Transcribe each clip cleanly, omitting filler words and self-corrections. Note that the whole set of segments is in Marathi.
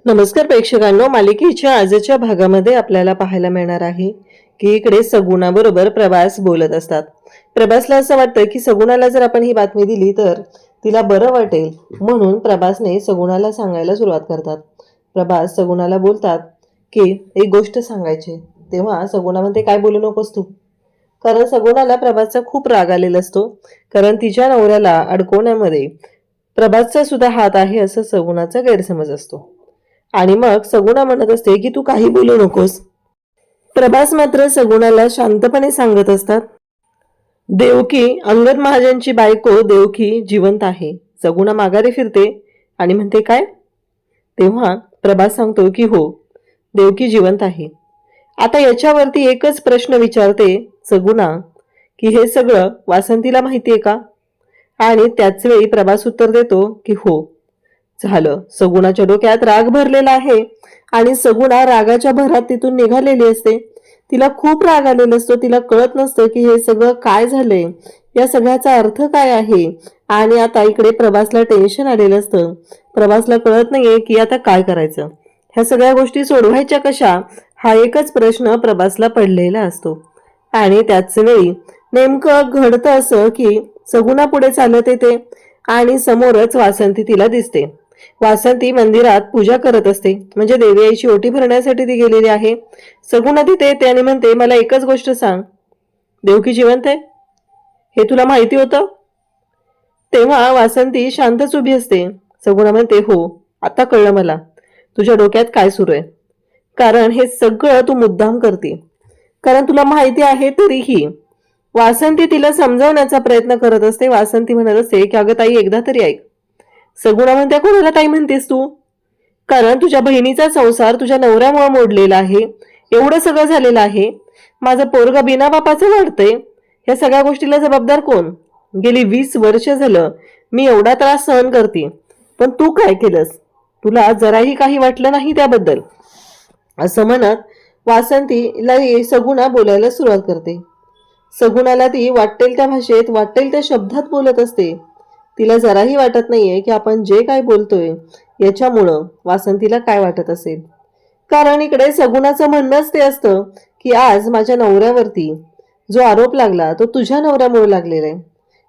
नमस्कार प्रेक्षकांनो, मालिकेच्या आजच्या भागामध्ये आपल्याला पाहायला मिळणार आहे की इकडे सगुणाबरोबर प्रभास बोलत असतात. प्रभासला असं वाटतं की सगुणाला जर आपण ही बातमी दिली तर तिला बरं वाटेल, म्हणून प्रभासने सगुणाला सांगायला सुरुवात करतात. प्रभास सगुणाला बोलतात की एक गोष्ट सांगायची. तेव्हा सगुणा म्हणते, काय बोलू नकोस तू. कारण सगुणाला प्रभासचा खूप राग आलेला असतो, कारण तिच्या नवऱ्याला अडकवण्यामध्ये प्रभासचा सुद्धा हात आहे असं सगुणाचा गैरसमज असतो. आणि मग सगुणा म्हणत असते की तू काही बोलू नकोस. प्रभास मात्र सगुणाला शांतपणे सांगत असतात, देवकी अंगद महाजनची बायको देवकी जिवंत आहे. सगुणा माघारी फिरते आणि म्हणते, काय? तेव्हा प्रभास सांगतो की हो, देवकी जिवंत आहे. आता याच्यावरती एकच प्रश्न विचारते सगुणा की हे सगळं वासंतीला माहितीये का? आणि त्याच वेळी प्रभास उत्तर देतो की हो. झालं. सगुणाच्या डोक्यात राग भरलेला आहे आणि सगुणा रागाच्या भरात तिथून निघालेली असते. तिला खूप राग आलेला असतो. तिला कळत नसतं की हे सगळं काय झालंय, या सगळ्याचा अर्थ काय आहे. आणि आता इकडे प्रभासला टेन्शन आलेलं असतं. प्रभासला कळत नाहीये की आता काय करायचं, ह्या सगळ्या गोष्टी सोडवायच्या कशा, हा एकच प्रश्न प्रभासला पडलेला असतो. आणि त्याच वेळी नेमकं घडतं असं की सगुणा पुढे चालत येते आणि समोरच वासंती तिला दिसते. वासंती मंदिरात पूजा करत असते, म्हणजे देवी आईची ओटी भरण्यासाठी ती गेलेली आहे. सगुणा तिथे येते आणि म्हणते, मला एकच गोष्ट सांग, देवकी जिवंत आहे हे तुला माहिती होतं? तेव्हा वासंती शांतच उभी असते. सगुणा म्हणते, हो, आता कळलं मला तुझ्या डोक्यात काय सुरू आहे. कारण हे सगळं तू मुद्दाम करते, कारण तुला माहिती आहे तरीही. वासंती तिला समजावण्याचा प्रयत्न करत असते. वासंती म्हणत असते की अगं ताई, एकदा तरी ऐक. सगुणा म्हणते, कोणाला ताई म्हणतेस तू? कारण तुझ्या बहिणीचा संसार तुझ्या नवऱ्यामुळे मोडलेला आहे, एवढं सगळं झालेलं आहे. माझं पोरग बिना बापाचं वाढतंय, या सगळ्या गोष्टीला जबाबदार कोण? गेली 20 वर्ष झालं मी एवढा त्रास सहन करते, पण तू काय केलंस? तुला जराही काही वाटलं नाही त्याबद्दल. असं म्हणत वासंतीला सगुणा बोलायला सुरुवात करते. सगुणाला ती वाटेल त्या भाषेत, वाटेल त्या शब्दात बोलत असते. तिला जराही वाटत नाहीये की आपण जे काय बोलतोय याच्यामुळं वासंतीला काय वाटत असेल. कारण इकडे सगुणाचं म्हणणंच ते असतं की आज माझ्या नवऱ्यावरती जो आरोप लागला तो तुझ्या नवऱ्यामुळे लागलेला आहे.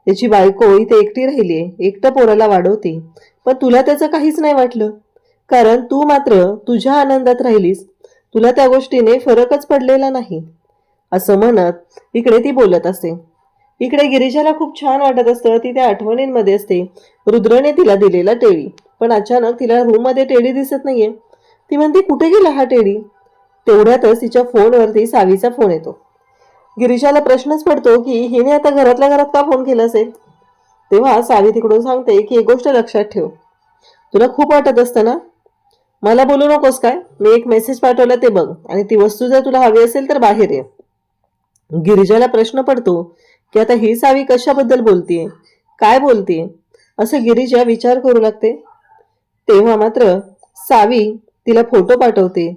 त्याची बायको इथे एकटी राहिलीये, एकटं पोराला वाढवते, पण तुला त्याचं काहीच नाही वाटलं. कारण तू मात्र तुझ्या आनंदात राहिलीस, तुला त्या गोष्टीने फरकच पडलेला नाही. असं म्हणत इकडे ती बोलत असते. इकडे गिरिजाला खूप छान वाटत असतं. ती त्या आठवणींमध्ये असते. रुद्रने तिला दिलेला टेडी, पण अचानक तिला रूम मध्ये टेडी दिसत नाहीये. ती म्हणते, कुठे गेला हा टेडी? तेवढ्यातच तिच्या फोनवरती सावीचा फोन येतो. गिरिजाला प्रश्नच पडतो की हिने आता घरातल्या घरात का फोन केला असेल. तेव्हा सावी तिकडून सांगते की एक गोष्ट लक्षात ठेव, तुला खूप वाटत असतं ना, मला बोलू नकोस काय, मी एक मेसेज पाठवला ते बघ, आणि ती वस्तू जर तुला हवी असेल तर बाहेर ये. गिरिजाला प्रश्न पडतो की आता ही सावी कशाबद्दल बोलतीये, काय बोलतीये, असं गिरिजा विचार करू लागते. तेव्हा मात्र सावी तिला फोटो पाठवते.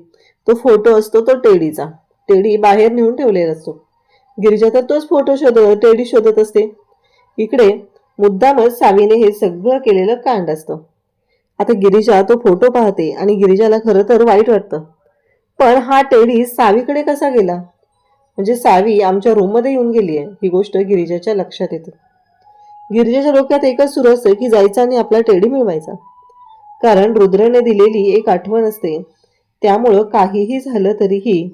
तो फोटो असतो तो टेडीचा. टेडी बाहेर नेऊन ठेवलेला असतो. गिरिजा तर तोच फोटो टेडी शोधत असते. इकडे मुद्दामच सावीने हे सगळं केलेलं कांड असतं. आता गिरिजा तो फोटो पाहते आणि गिरिजाला खरं तर वाईट वाटतं, पण हा टेडी सावीकडे कसा गेला, म्हणजे सावी आमच्या रूम मध्ये येऊन गेली आहे ही गोष्ट गिरिजाच्या लक्षात येते. गिरिजाच्या डोक्यात एकच सुरू असतं की जायचा आणि आपला टेडी मिळवायचा. कारण रुद्रने दिलेली एक आठवण असते, त्यामुळं काहीही झालं तरीही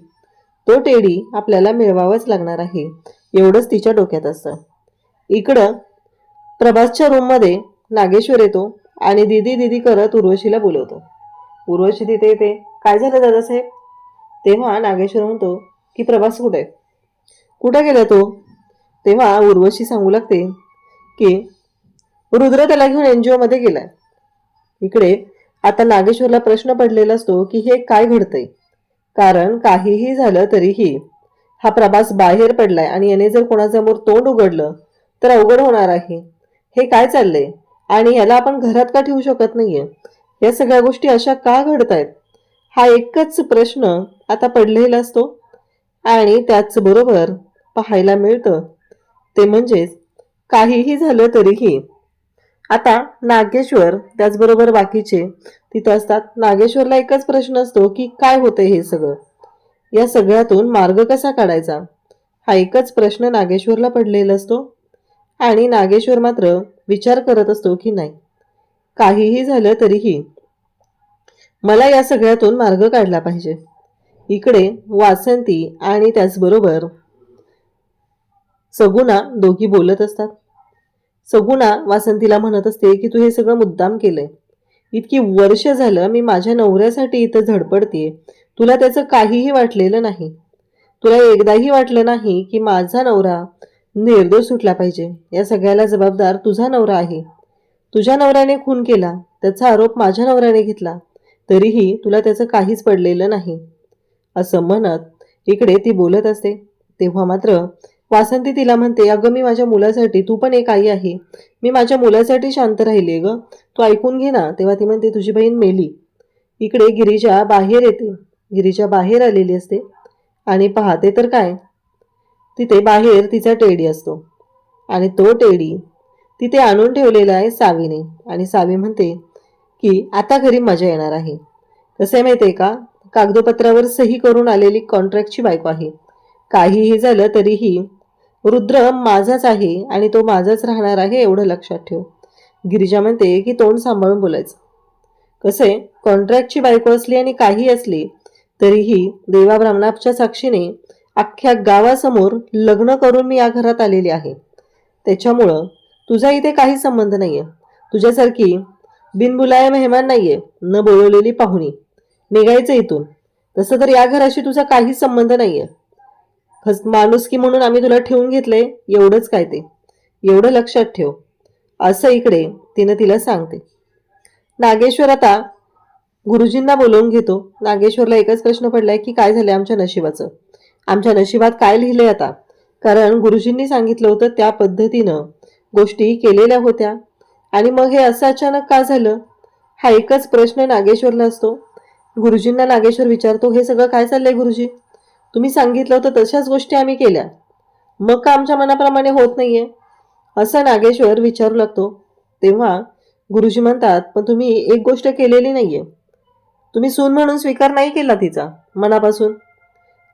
तो टेडी आपल्याला मिळवावाच लागणार आहे, एवढंच तिच्या डोक्यात असतं. इकडं प्रभासच्या रूम मध्ये नागेश्वर येतो आणि दीदी दीदी करत उर्वशीला बोलवतो. उर्वशी तिथे येते. काय झालं दादासाहेब? तेव्हा नागेश्वर म्हणतो की प्रभास कुठे गेला तो? तेव्हा उर्वशी सांगू लागते की रुद्र त्याला घेऊन एनजीओ मध्ये गेलाय. इकडे आता नागेश्वरला प्रश्न पडलेला असतो की हे काय घडतंय. कारण काहीही झालं तरीही हा प्रभास बाहेर पडलाय आणि याने जर कोणासमोर तोंड उघडलं तर अवघड होणार आहे. हे काय चाललंय आणि याला आपण घरात का ठेवू शकत नाहीये, या सगळ्या गोष्टी अशा का घडतायत, हा एकच प्रश्न आता पडलेला असतो. आणि त्याच बरोबर पाहायला मिळतं ते म्हणजेच काहीही झालं तरीही आता नागेश्वर त्याचबरोबर बाकीचे तिथं असतात. नागेश्वरला एकच प्रश्न असतो की काय होतंय हे सगळं, या सगळ्यातून मार्ग कसा काढायचा, हा एकच प्रश्न नागेश्वरला पडलेला असतो. आणि नागेश्वर मात्र विचार करत असतो की नाही, काहीही झालं तरीही मला या सगळ्यातून मार्ग काढला पाहिजे. इकडे वासंती आणि त्याचबरोबर सगुणा दोघी बोलत असतात. सगुणा वासंतीला म्हणत असते की तू हे सगळं मुद्दाम केलंय. इतकी वर्ष झालं मी माझ्या नवऱ्यासाठी इथं धडपडतेय, तुला त्याचं काहीही वाटलेलं नाही. तुला एकदाही वाटलं नाही की माझा नवरा निर्दोष सुटला पाहिजे. या सगळ्याला जबाबदार तुझा नवरा आहे. तुझ्या नवऱ्याने खून केला, त्याचा आरोप माझ्या नवऱ्याने घेतला, तरीही तुला त्याचं काहीच पडलेलं नाही. असं म्हणत इकडे ती बोलत असते. तेव्हा मात्र वासंती तिला म्हणते, अगं मी माझ्या मुलासाठी, तू पण एक आई आहे, मी माझ्या मुलासाठी शांत राहिली ग, तू ऐकून घे ना. तेव्हा ती म्हणते, तुझी बहीण मेली. इकडे गिरिजा बाहेर येते. गिरिजा बाहेर आलेली असते आणि पाहते तर काय, तिथे बाहेर तिचा टेडी असतो आणि तो टेडी तिथे आणून ठेवलेला आहे सावीने. आणि सावी म्हणते की आता घरी मजा येणार आहे. कसं आहे माहिती आहे का, कागदोपत्रावर सही करून आलेली कॉन्ट्रॅक्टची बायको आहे. काहीही झालं तरीही रुद्र माझाच आहे आणि तो माझाच राहणार आहे, एवढं लक्षात ठेव. गिरिजा म्हणते की तोंड सांभाळून बोलायचं. कसं आहे, कॉन्ट्रॅक्टची बायको असली आणि काही असली तरीही देवा ब्राह्मणाच्या साक्षीने अख्ख्या गावासमोर लग्न करून मी या घरात आलेली आहे. त्याच्यामुळं तुझा इथे काही संबंध नाहीये. तुझ्यासारखी बिनबुलाया मेहमान नाहीये, न बोलवलेली पाहुणी. निघायचं इथून. तसं तर या घराशी तुझा काहीच संबंध नाहीये. माणुसकी म्हणून आम्ही तुला ठेवून घेतलंय, एवढंच काय ते, एवढं लक्षात ठेव. असं इकडे तिनं तिला सांगते. नागेश्वर आता गुरुजींना बोलवून घेतो. नागेश्वरला एकच प्रश्न पडलाय की काय झालंय आमच्या नशिबाचं, आमच्या नशिबात काय लिहिलंय आता. कारण गुरुजींनी सांगितलं होतं त्या पद्धतीनं गोष्टी केलेल्या होत्या आणि मग हे असं अचानक का झालं, हा एकच प्रश्न नागेश्वरला असतो. गुरुजींना नागेश्वर विचारतो, हे सगळं काय चाललंय गुरुजी, तुम्ही सांगितलं होतं तशाच गोष्टी आम्ही केल्या, मग का आमच्या मनाप्रमाणे होत नाहीये, असं नागेश्वर विचारू लागतो. तेव्हा गुरुजी म्हणतात, पण तुम्ही एक गोष्ट केलेली नाहीये, तुम्ही सून म्हणून स्वीकार नाही केला तिचा मनापासून.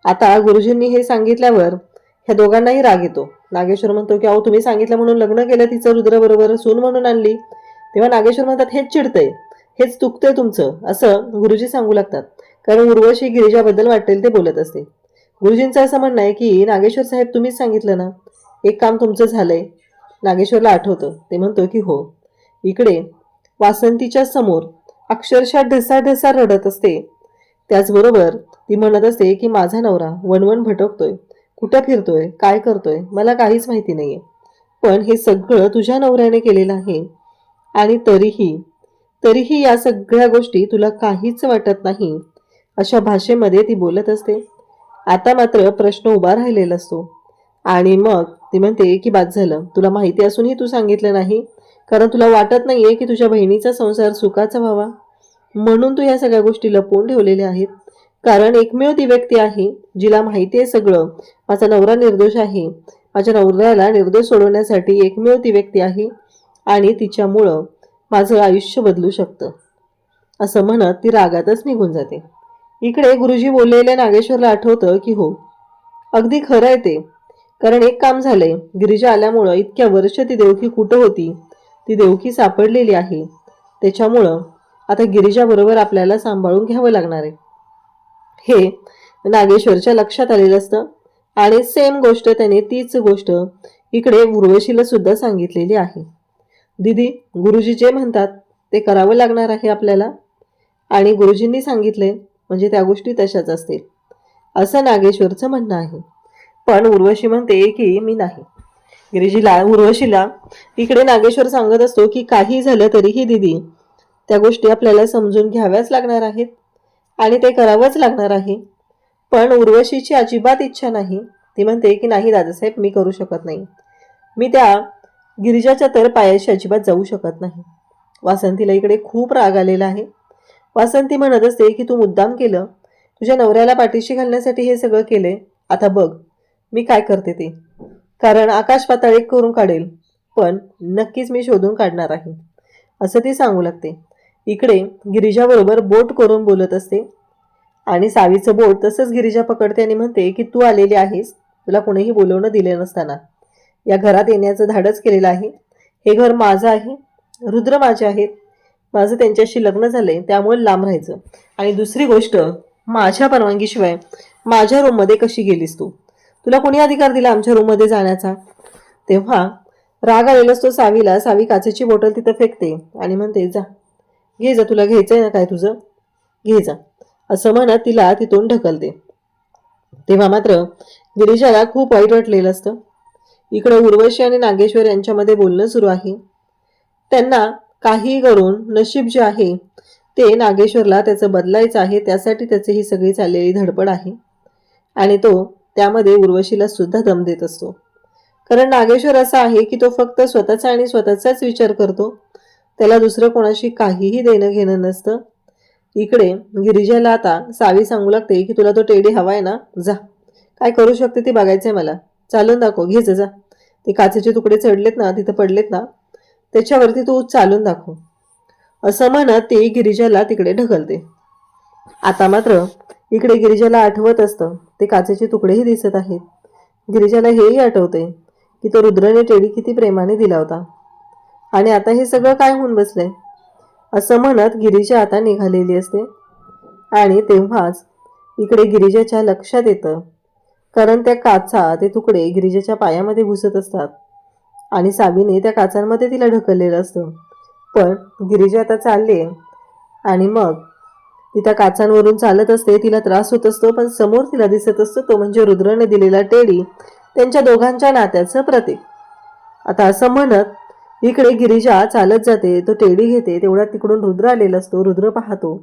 आता गुरुजींनी हे सांगितल्यावर ह्या दोघांनाही राग येतो. नागेश्वर म्हणतो की अहो तुम्ही सांगितलं म्हणून लग्न केलं तिचं रुद्र बरोबर, सून म्हणून आणली. तेव्हा नागेश्वर म्हणतात, हेच चिडतंय, हेच चुकतंय तुमचं, असं गुरुजी सांगू लागतात. कारण उर्वशी गिरिजाबद्दल वाटेल ते बोलत असते. गुरुजींचं असं म्हणणं आहे की नागेश्वर साहेब तुम्हीच सांगितलं ना, एक काम तुमचं झालंय. नागेश्वरला आठवतं. ते म्हणतो की हो. इकडे वासंतीच्या समोर अक्षरशः ढसा रडत असते. त्याचबरोबर ती म्हणत असते की माझा नवरा वणवण भटकतोय, कुठं फिरतोय, काय करतोय, मला काहीच माहिती नाहीये, पण हे सगळं तुझ्या नवऱ्याने केलेलं आहे आणि तरीही या सगळ्या गोष्टी तुला काहीच वाटत नाही, अशा भाषेमध्ये ती बोलत असते. आता मात्र प्रश्न उभा राहिलेला असतो आणि मग ती म्हणते की बाद झालं, तुला माहिती असूनही तू सांगितलं नाही, कारण तुला वाटत नाहीये की तुझ्या बहिणीचा संसार सुखाचा व्हावा, म्हणून तू या सगळ्या गोष्टी लपवून ठेवलेल्या आहेत. कारण एकमेव ती व्यक्ती आहे जिला माहिती आहे सगळं, माझा नवरा निर्दोष आहे, माझ्या नवऱ्याला निर्दोष सोडवण्यासाठी एकमेव ती व्यक्ती आहे आणि तिच्यामुळं माझं आयुष्य बदलू शकतं, असं म्हणत ती रागातच निघून जाते. इकडे गुरुजी बोललेल्या नागेश्वरला आठवतं की हो, अगदी खरं आहे ते. कारण एक काम झालंय, गिरिजा आल्यामुळं इतक्या वर्ष ती देवकी कुठं होती, ती देवकी सापडलेली आहे. त्याच्यामुळं आता गिरिजा बरोबर आपल्याला सांभाळून घ्यावं लागणार आहे, हे नागेश्वरच्या लक्षात आलेलं असतं. आणि सेम गोष्ट त्याने तीच गोष्ट इकडे उर्वशीला सुद्धा सांगितलेली आहे. दीदी, गुरुजी जे म्हणतात ते करावं लागणार आहे आपल्याला, आणि गुरुजींनी सांगितले म्हणजे त्या गोष्टी तशाच असतील, असं नागेश्वरचं म्हणणं आहे. पण उर्वशी म्हणते की मी नाही. उर्वशीला इकडे नागेश्वर सांगत असतो की काही झालं तरीही दीदी, त्या गोष्टी आपल्याला समजून घ्याव्याच लागणार आहेत आणि ते करावंच लागणार आहे. पण उर्वशीची अजिबात इच्छा नाही. ती म्हणते की नाही दादासाहेब, मी करू शकत नाही, मी त्या गिरिजाच्या तर पायाशी अजिबात जाऊ शकत नाही. वासंतीला इकडे खूप राग आलेला आहे. वासंती म्हणत असते की तू मुद्दाम केलं, तुझ्या नवऱ्याला पाठीशी घालण्यासाठी हे सगळं केलंय. आता बघ मी काय करते ते, कारण आकाश पाताळ एक करून काढेल. पण नक्कीच मी शोधून काढणार आहे, असं ती सांगू लागते. इकडे गिरिजाबरोबर बोट करून बोलत असते आणि सावीचं बोट तसंच गिरिजा पकडते आणि म्हणते की तू आलेली आहेस, तुला कोणीही बोलवणं दिले नसताना या घरात येण्याचं धाडस केलेलं आहे. हे घर माझं आहे, रुद्र माझे आहेत, माझं त्यांच्याशी लग्न झालंय, त्यामुळे लांब राहायचं. आणि दुसरी गोष्ट, माझ्या परवानगीशिवाय माझ्या रूममध्ये कशी गेलीस तू? तुला कोणी अधिकार दिला आमच्या रूममध्ये जाण्याचा? तेव्हा राग आलेला असतो सावीला. सावी काचेची बॉटल तिथं फेकते आणि म्हणते जा, घे जा, तुला घ्यायचंय ना काय तुझं, घे जा, असं म्हणत तिला तिथून ढकलते. तेव्हा मात्र गिरिजाला खूप वाईट वाटलेलं असतं. इकडे उर्वशी आणि नागेश्वर यांच्यामध्ये बोलणं सुरू आहे. त्यांना काही करून नशीब जे आहे ते नागेश्वरला त्याचं बदलायचं आहे, त्यासाठी त्याची ही सगळी चाललेली धडपड आहे. आणि तो त्यामध्ये उर्वशीला सुद्धा दम देत असतो. कारण नागेश्वर असा आहे की तो फक्त स्वतःचा आणि स्वतःचाच विचार करतो, त्याला दुसरं कोणाशी काहीही देणं घेणं नसतं. इकडे गिरिजाला आता सावी सांगू लागते की तुला तो टेडी हवाय ना, जा, काय करू शकते ते बघायचंय मला, चालून दाखव, घे जा, ते काचेचे तुकडे चढलेत ना, तिथं पडलेत ना, त्याच्यावरती तू चालून दाखव, असं म्हणत ते गिरिजाला तिकडे ढकलते. आता मात्र इकडे गिरिजाला आठवत असतं, ते काचेचे तुकडेही दिसत आहेत. गिरिजाला हेही आठवते की तो रुद्रने टेडी किती प्रेमाने दिला होता आणि आता हे सगळं काय होऊन बसलंय, असं म्हणत गिरिजा आता निघालेली असते. आणि तेव्हाच इकडे गिरिजाच्या लक्षात येतं, कारण त्या काचा, ते तुकडे गिरिजाच्या पायामध्ये घुसत असतात आणि सावीने त्या काचांमध्ये तिला ढकललेलं असतं. पण गिरिजा आता चालले आणि मग ती त्या काचांवरून चालत असते, तिला त्रास होत असतो, पण समोर तिला दिसत असतो तो म्हणजे रुद्रने दिलेला टेडी, त्यांच्या दोघांच्या नात्याचं प्रतीक. आता असं म्हणत इकडे गिरिजा चालत जाते, तो टेडी घेते, तेवढ्यात तिकडून रुद्र आलेला असतो. रुद्र पाहतो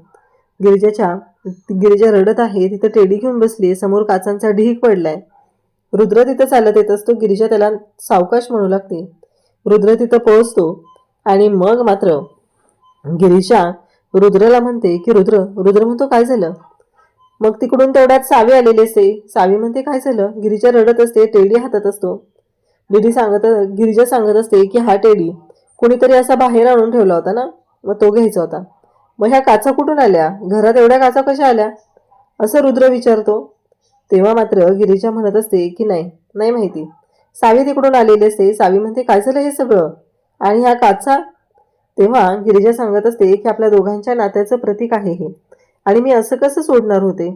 गिरिजा रडत आहे, तिथं टेडी घेऊन बसली, समोर काचांचा ढीग पडलाय. रुद्र तिथं चालत येत असतो, गिरिजा त्याला सावकाश म्हणू लागते. रुद्र तिथं पोहोचतो आणि मग मात्र गिरिजा रुद्रला म्हणते की रुद्र म्हणतो काय झालं? मग तिकडून तेवढ्यात सावी आलेली असते. सावी म्हणते काय झालं? गिरिजा रडत असते, टेडी हातात असतो. गिरिजा सांगत असते की हा टेडी कोणीतरी असा बाहेर आणून ठेवला होता ना, मग तो घ्यायचा होता. मग ह्या काचा कुठून आल्या? घरात एवढ्या काचा कशा आल्या? असं रुद्र विचारतो. तेव्हा मात्र गिरिजा म्हणत असते की नाही माहिती. सावी तिकडून आलेली असते. सावी म्हणते काय झालं हे सगळं आणि ह्या काचा? तेव्हा गिरिजा सांगत असते की आपल्या दोघांच्या नात्याचं प्रतीक आहे हे, आणि मी असं कसं सोडणार होते,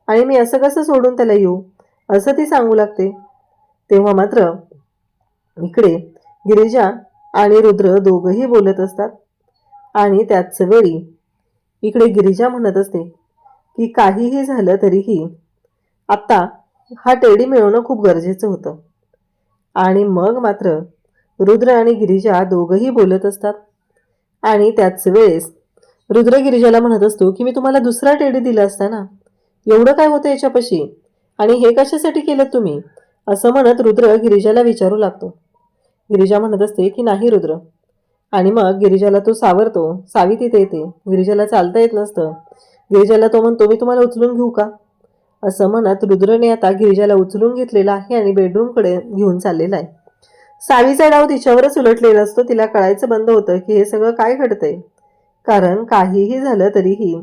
आणि मी असं कसं सोडून त्याला येऊ, असं ती सांगू लागते. तेव्हा मात्र इकडे गिरिजा आणि रुद्र दोघंही बोलत असतात आणि त्याच वेळी इकडे गिरिजा म्हणत असते की काहीही झालं तरीही आत्ता हा टेडी मिळवणं खूप गरजेचं होतं. आणि मग मात्र रुद्र आणि गिरिजा दोघंही बोलत असतात आणि त्याच वेळेस रुद्र गिरिजाला म्हणत असतो की मी तुम्हाला दुसरा टेडी दिला असता ना, एवढं काय होतं याच्यापाशी, आणि हे कशासाठी केलं तुम्ही, असं म्हणत रुद्र गिरिजाला विचारू लागतो. गिरिजा म्हणत असते की नाही रुद्र, आणि मग गिरिजाला तो सावरतो. सावी तिथे येते. गिरिजाला चालता येत नसतं. गिरिजाला तो म्हणतो मी तुम्हाला उचलून घेऊ का, असं म्हणत रुद्रने आता गिरिजाला उचलून घेतलेला आहे आणि बेडरूमकडे घेऊन चाललेला आहे. सावीचा डाव तिच्यावरच उलटलेला असतो. तिला कळायचं बंद होतं की हे सगळं काय घडतंय, कारण काहीही झालं तरीही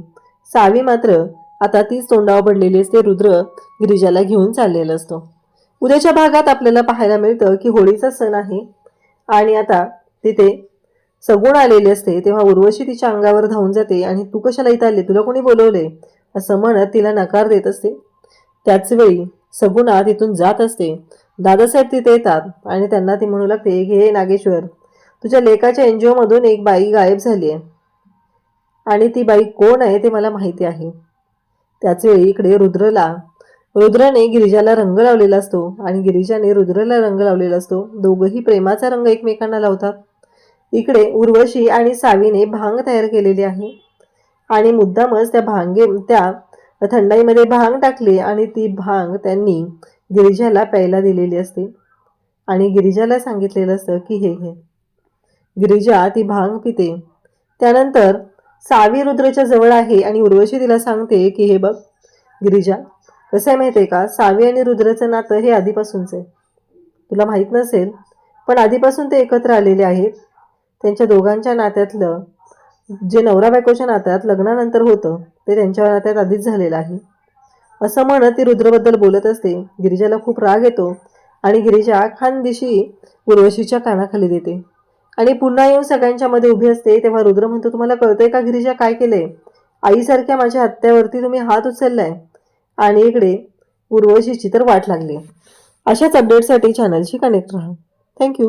सावी मात्र आता तीच तोंडावर पडलेली असते. रुद्र गिरिजाला घेऊन चाललेला असतो. उद्याच्या भागात आपल्याला पाहायला मिळतं की होळीचा सण आहे आणि आता तिथे सगुण आलेली असते. तेव्हा उर्वशी तिच्या अंगावर धावून जाते आणि तू कशाला इथं आले, तुला कोणी बोलवले, असं म्हणत तिला नकार देत असते. त्याच वेळी सगुणा तिथून जात असते. दादासाहेब तिथे येतात आणि त्यांना ती म्हणू लागते हे नागेश्वर, तुझ्या लेकाच्या NGO मधून एक बाई गायब झाली आहे आणि ती बाई कोण आहे ते मला माहिती आहे. त्याच वेळी इकडे रुद्रने गिरिजाला रंग लावलेला असतो आणि गिरिजाने रुद्रला रंग लावलेला असतो. दोघंही प्रेमाचा रंग एकमेकांना लावतात. इकडे उर्वशी आणि सावीने भांग तयार केलेली आहे आणि मुद्दामच त्या थंडाईमध्ये भांग टाकली आणि ती भांग त्यांनी गिरिजाला प्यायला दिलेली असते आणि गिरिजाला सांगितलेलं असतं की हे घे. गिरिजा ती भांग पिते. त्यानंतर सावी रुद्रच्या जवळ आहे आणि उर्वशी तिला सांगते की हे बघ गिरिजा, कसं आहे माहिती आहे का, सावी आणि रुद्रचं नातं हे आधीपासूनच आहे. तुला माहीत नसेल पण आधीपासून ते एकत्र आलेले आहेत. त्यांच्या दोघांच्या नात्यातलं जे नवरा बायकोच्या नात्यात लग्नानंतर होतं ते त्यांच्या नात्यात आधीच झालेलं आहे, असं म्हणत ती रुद्रबद्दल बोलत असते. गिरिजाला खूप राग येतो आणि गिरिजा खानदिशी उर्वशीच्या कानाखाली देते आणि पुन्हा येऊन सगळ्यांच्या मध्ये उभी असते. तेव्हा रुद्र म्हणतो, तुम्हाला कळतंय का गिरिजा काय केलंय? आईसारख्या माझ्या हत्यावरती तुम्ही हात उचललाय. आणि इकडे उर्वशीची तर वाट लागली. अशाच अपडेटसाठी चॅनलशी कनेक्ट राहा. थँक्यू.